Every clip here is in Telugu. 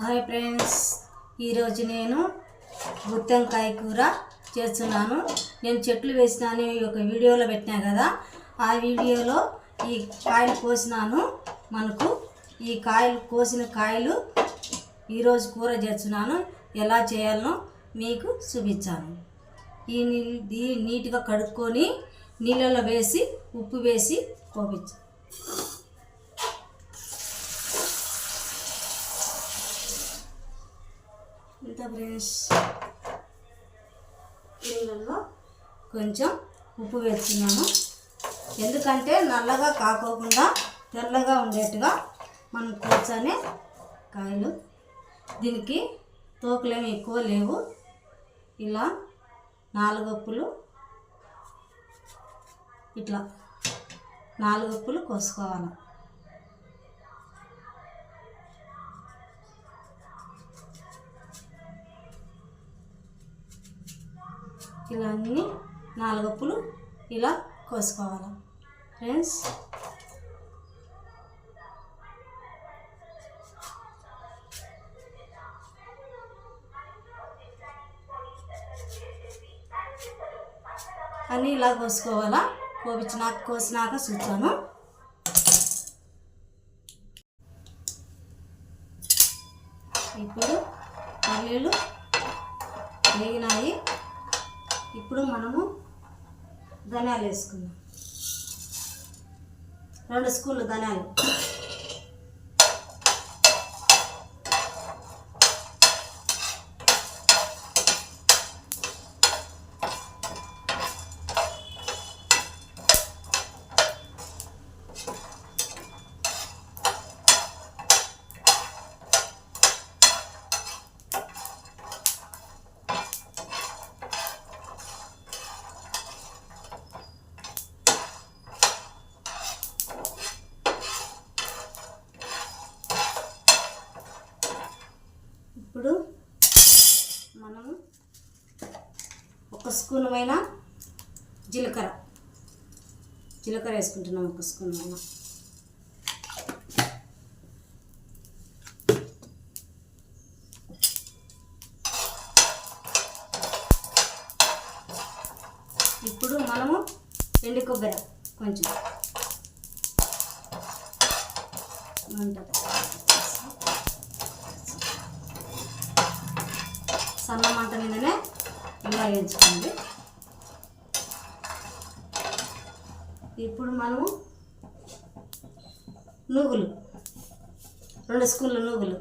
హాయ్ ఫ్రెండ్స్, ఈరోజు నేను గుత్తొంకాయ కూర చేస్తున్నాను. నేను చెట్లు వేసినాను ఒక వీడియోలో పెట్టినా కదా, ఆ వీడియోలో ఈ కాయలు కోసినాను. మనకు ఈ కాయలు కోసిన కాయలు ఈరోజు కూర చేస్తున్నాను. ఎలా చేయాలనో మీకు చూపించాను. ఇది నీట్గా కడుక్కొని నీళ్ళలో వేసి ఉప్పు వేసి పోపించు. ఇంత ఫ్రెండ్స్, నీళ్ళల్లో కొంచెం ఉప్పు వేస్తున్నాను. ఎందుకంటే నల్లగా కాకోకుండా తెల్లగా ఉండేట్టుగా మనం కూర్చొని కాయలు. దీనికి తోకలేమి ఎక్కువ లేవు. ఇలా 4 ఉప్పులు, ఇట్లా 4 ఉప్పులు కోసుకోవాలి. ఇలా అన్నీ 4 ఉప్పులు ఇలా కోసుకోవాలి ఫ్రెండ్స్. అన్నీ ఇలా కోసుకోవాలా. కోసినాక చూచాను. ఇప్పుడు పల్లీలు వేగినాయి. ఇప్పుడు మనము ధనియాలు వేసుకుందాం. 2 స్పూన్లు ధనియాలు, ఇప్పుడు మనము 1 స్పూన్ అయినా జీలకర్ర వేసుకుంటున్నాం. 1 స్పూన్ అయినా. ఇప్పుడు మనము ఎండు కొబ్బరి కొంచెం సన్న మంట మీదనే ఇలా వేయించుకోండి. ఇప్పుడు మనము నువ్వులు, 2 స్పూన్ల నువ్వులు,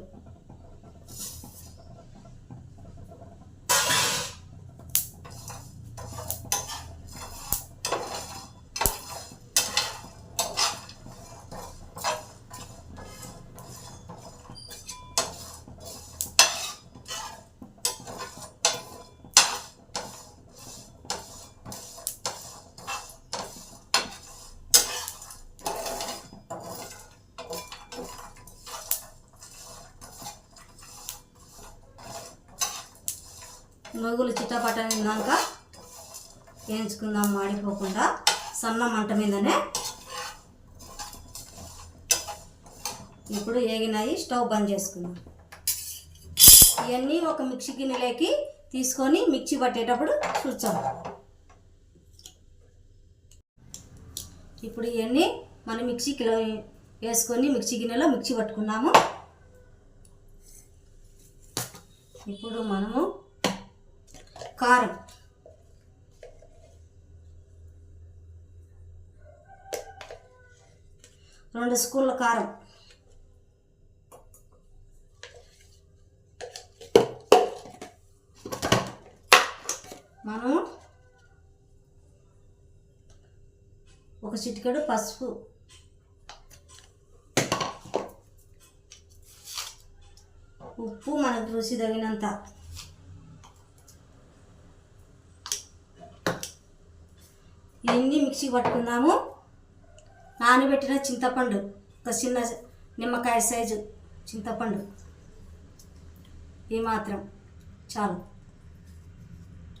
నువ్వులు చిట్టపట్టనినాక వేయించుకుందాం, మాడిపోకుండా సన్న మంట మీదనే. ఇప్పుడు వేగినాయి, స్టవ్ బంద్ చేసుకుందాం. ఇవన్నీ ఒక మిక్సీ గిన్నెలోకి తీసుకొని మిక్సీ పట్టేటప్పుడు చూద్దాం. ఇప్పుడు ఇవన్నీ మనం మిక్సీలో వేసుకొని మిక్సీ గిన్నెలో మిక్సీ పట్టుకున్నాము. ఇప్పుడు మనము కారం, 2 స్పూన్ల కారం, మనం 1 చిటికెడు పసుపు, ఉప్పు మనకు రుచి తగినంత, ఇవన్నీ మిక్సీ పట్టుకుందాము. నానబెట్టిన చింతపండు, ఒక చిన్న నిమ్మకాయ సైజు చింతపండు, ఈ మాత్రం చాలు.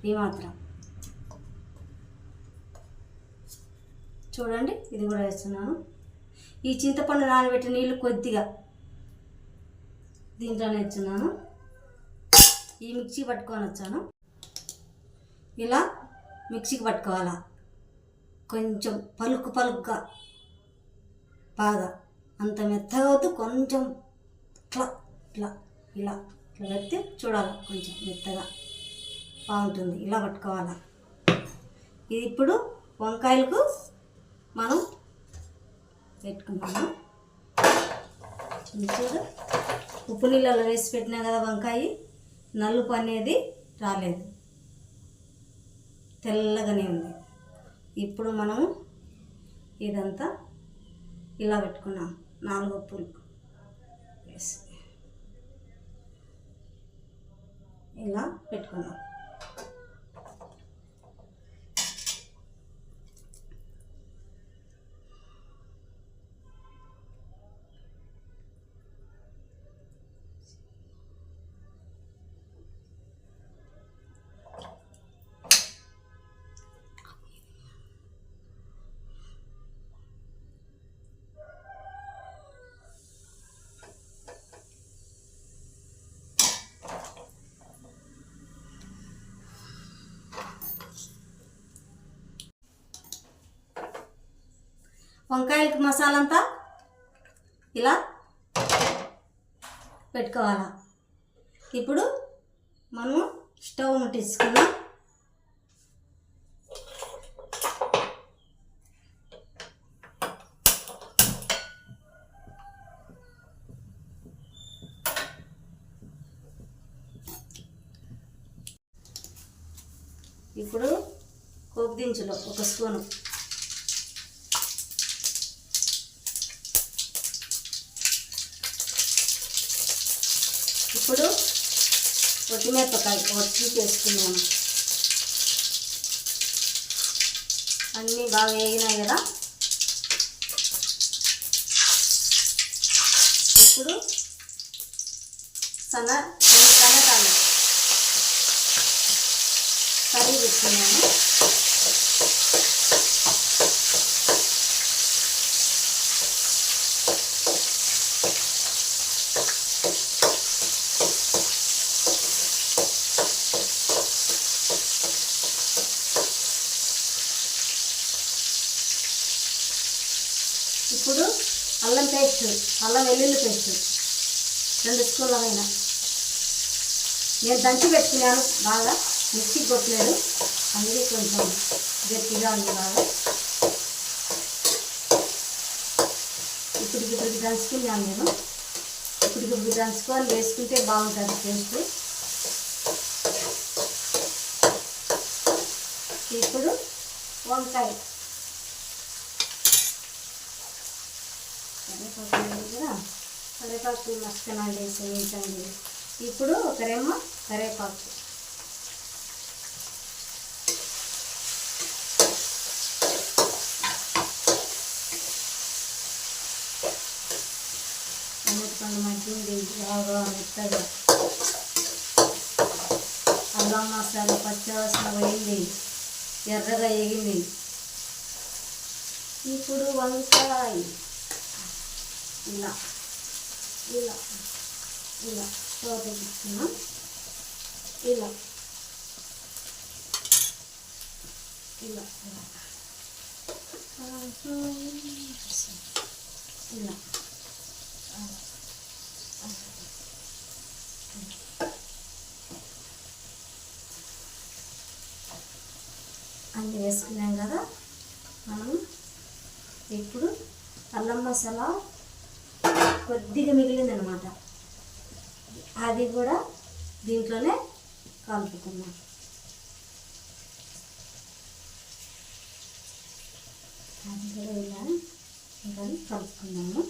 ఈ మాత్రం చూడండి, ఇది కూడా వేస్తున్నాను. ఈ చింతపండు నానబెట్టిన నీళ్ళు కొద్దిగా దీంట్లోనే ఇచ్చున్నాను. ఈ మిక్సీ పట్టుకొని వచ్చాను. ఇలా మిక్సీకి పట్టుకోవాలా, కొంచెం పలుకుగా, బాగా అంత మెత్తగా వద్దు, కొంచెం ఇట్లా ఇట్లా ఇలా ఇట్లా పెడితే చూడాలి, కొంచెం మెత్తగా బాగుంటుంది. ఇలా పట్టుకోవాలా. ఇది ఇప్పుడు వంకాయలకు మనం పెట్టుకున్నాము. చూడు, ఉప్పు నీళ్ళలో వేసి పెట్టినా కదా వంకాయ, నలుపు అనేది రాలేదు, తెల్లగానే ఉంది. ఇప్పుడు మనము ఇదంతా ఇలా పెట్టుకున్నాం, 4 ఉప్పులు వేసి ఇలా పెట్టుకున్నాం. వంకాయలకి మసాలా అంతా ఇలా పెట్టుకోవాలా. ఇప్పుడు మనం స్టవ్ ముట్టించుకుందాం. ఇప్పుడు పోపు దినుసులు 1 స్పూను, ఇప్పుడు ఒట్టిమిరపకాయ వచ్చి చేసుకున్నాము. అన్నీ బాగా వేగినాయి కదా. ఇప్పుడు టమాటాలు కర్రీ పెట్టుకున్నాము. ఇప్పుడు అల్లం వెల్లుల్లి పేస్ట్ 2 స్పూన్ల పైన. నేను దంచి పెట్టుకున్నాను, బాగా మిక్సీకి కొట్టలేదు, అందుకే కొంచెం గట్టిగా ఉంది బాగా. ఇప్పటికి దంచుకున్నాను నేను. ఇప్పటికి దంచుకొని వేసుకుంటే బాగుంటుంది టేస్ట్. ఇప్పుడు వంకాయ కరివేపాకు మస్తనాలు వేసి వేయించండి. ఇప్పుడు ఒకరేమో కరివేపాకు, టమాటా మగ్గింది బాగా మెత్తగా, అల్లం మసాలా పచ్చివాసన పోయింది, ఎర్రగా ఎగింది. ఇప్పుడు వంకాయ ఇలా ఇలా ఇలా స్టవ్ తెచ్చుకున్నాం. ఇలా ఇలా ఇలా అన్నీ వేసుకున్నాం కదా. మనం ఇప్పుడు అల్లం మసాలా కొద్దిగా మిగిలిందనమాట, అది కూడా దీంట్లోనే కలుపుకున్నాం. అది కూడా ఇలా ఇంకా కలుపుకున్నాము.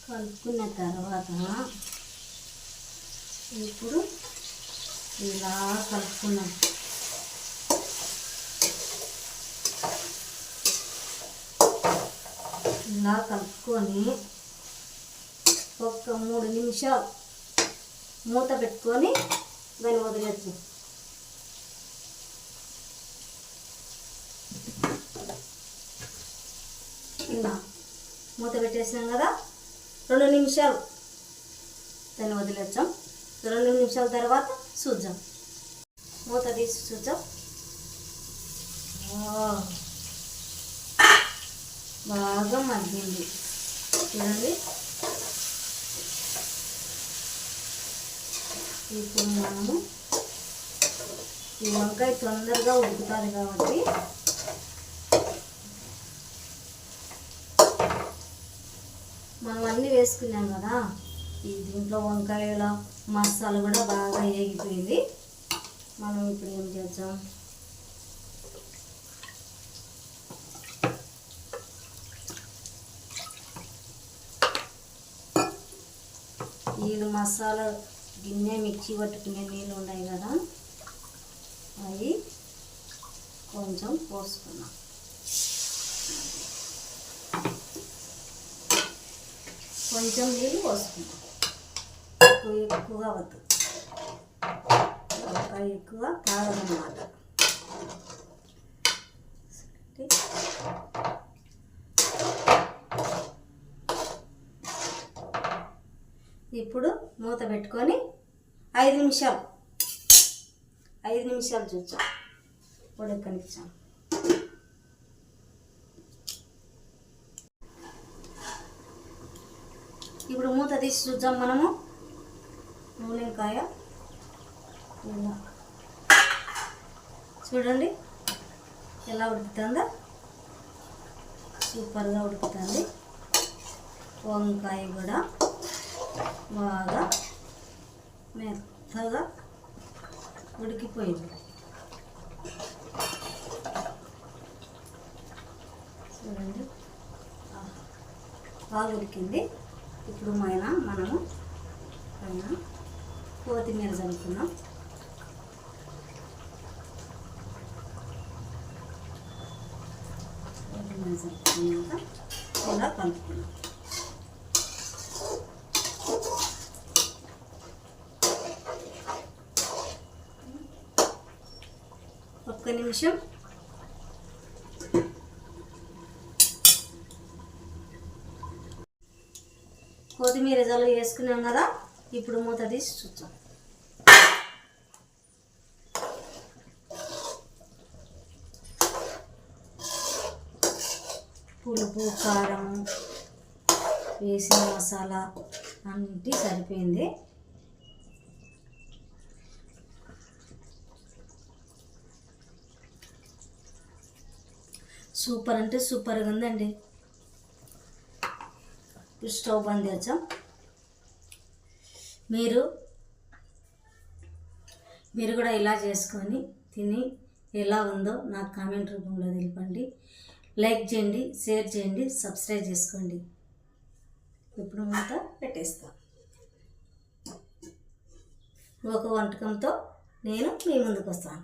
కలుపుకున్న తర్వాత ఇప్పుడు ఇలా కలుపుకున్నాం. ఇలా కలుపుకొని ఒక 3 నిమిషాలు మూత పెట్టుకొని దాన్ని వదిలేచ్చు. కింద మూత పెట్టేసినాం కదా, 2 నిమిషాలు దాన్ని వదిలేద్దాం. 2 నిమిషాల తర్వాత చూద్దాం. మూత తీసి చూద్దాం. బాగా మగ్గింది చూడండి. ఇప్పుడు మనము ఈ వంకాయ తొందరగా ఉడుకుతుంది కాబట్టి మనం అన్నీ వేసుకున్నాం కదా, ఈ దీంట్లో వంకాయల మసాలా కూడా బాగా వేగిపోయింది. మనం ఇప్పుడు ఏం చేద్దాం, ఈ మసాలా గిన్నె మిక్సీ పట్టుకునే నీళ్ళు ఉన్నాయి కదా, అవి కొంచెం పోసుకున్నాం. కొంచెం నీళ్ళు పోసుకున్నాం, ఎక్కువగా వద్దు, ఎక్కువ కాదన్నమాట. ఇప్పుడు మూత పెట్టుకొని 5 నిమిషాలు చూద్దాం, ఉడకనిచ్చాం. ఇప్పుడు మూత తీసి చూద్దాం. మనము నూనెకాయ ఇలా చూడండి ఎలా ఉడుకుతుందో, సూపర్గా ఉడుకుతుంది. వంకాయ కూడా బాగా మెత్తగా ఉడికిపోయింది చూడండి, బాగా ఉడికింది. ఇప్పుడు మనము పైన కొత్తిమీర చల్లుకున్నాం. కొత్తిమీర చల్లుకున్నాక ఇలా కలుపుకున్నాం. ఒక్క నిమిషం కొత్తిమీర జల్లు వేసుకున్నాం కదా, ఇప్పుడు మూత తీసి చూద్దాం. పులుపు కారం వేసిన మసాలా అన్నీ సరిపోయింది. సూపర్ అంటే సూపర్గా ఉందండి. స్టవ్ బంద్ చేద్దాం. మీరు కూడా ఇలా చేసుకొని తిని ఎలా ఉందో నాకు కామెంట్ రూపంలో తెలపండి. లైక్ చేయండి, షేర్ చేయండి, సబ్స్క్రైబ్ చేసుకోండి. ఇప్పుడు మూత పెట్టేస్తాం. ఒక వంటకంతో నేను మీ ముందుకు వస్తాను.